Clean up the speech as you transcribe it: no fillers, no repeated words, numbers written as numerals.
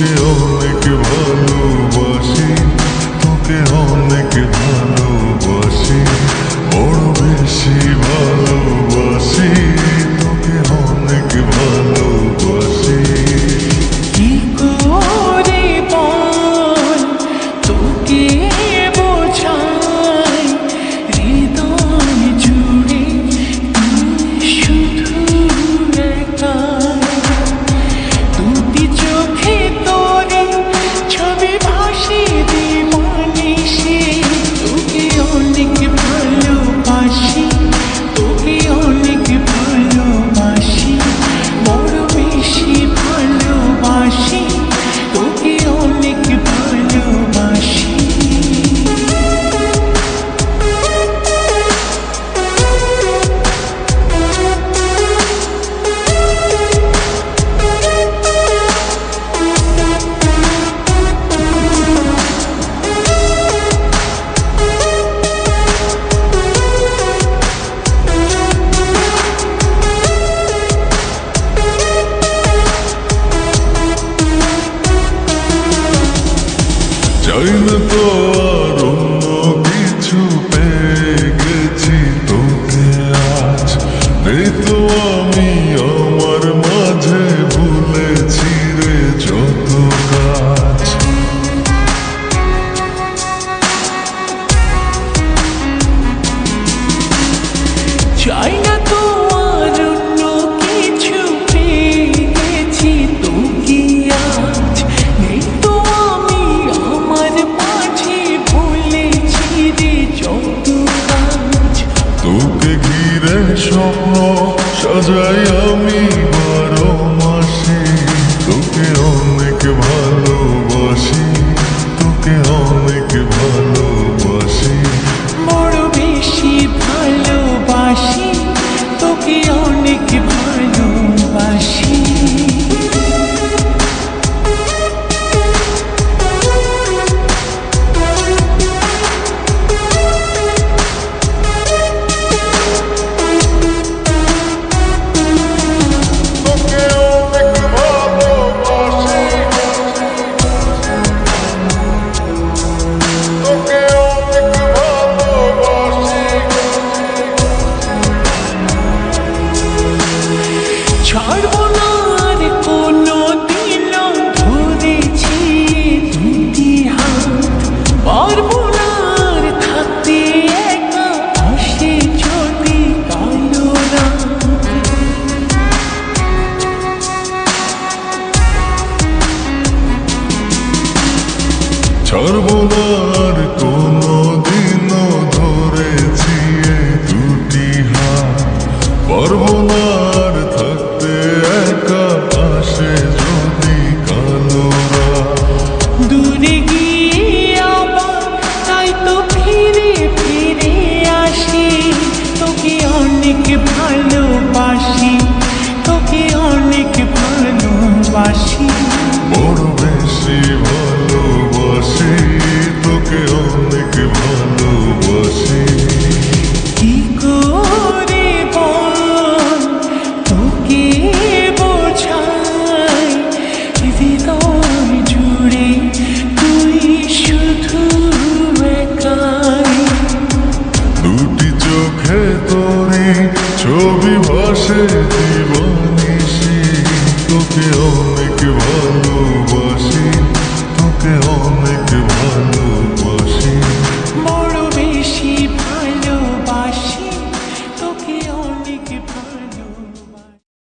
তোকে অনেক ভালোবাসি, তোকে অনেক ভালোবাসি, বড় বেশি ভালোবাসি, তোকে অনেক ভালোবাসি। কি করে বল তোকে বোঝাই, হৃদয় জুড়ে তুই শুধু একা। দুটি চোখে তোরে ছবি ভাসে দিবানিশি, তোকে অনেক ভালোবাসি, তোকে অনেক ভালোবাসি, বড় বেশি ভালোবাসি, তোকে অনেক ভালোবাসি। চাই না তো আর অন্য কিছু, পেয়ে গেছি তোকে আজ। নেই তো আমি আমার মাঝে, ভুলেছি রে যত কাজ। চাই না তো আর অন্য কিছু, পেয়ে গেছি তোকে আজ। নেই তো আমি আমার মাঝে, ভুলেছি রে যত কাজ। তোকে ঘিরে স্বপ্ন সাজাই আমি 12 মাসে, তোকে অনেক ভালোবাসি, তোকে অনেক ভালোবাসি, বড় বেশি ভালোবাসি, তোকে অনেক ভালোবাসি। ছাড়বো না আর কোনো দিন, ধরেছি দুটি হাত। পারবো না আর থাকতে একা, আসে যদি কালো রাত। ছাড়বো না আর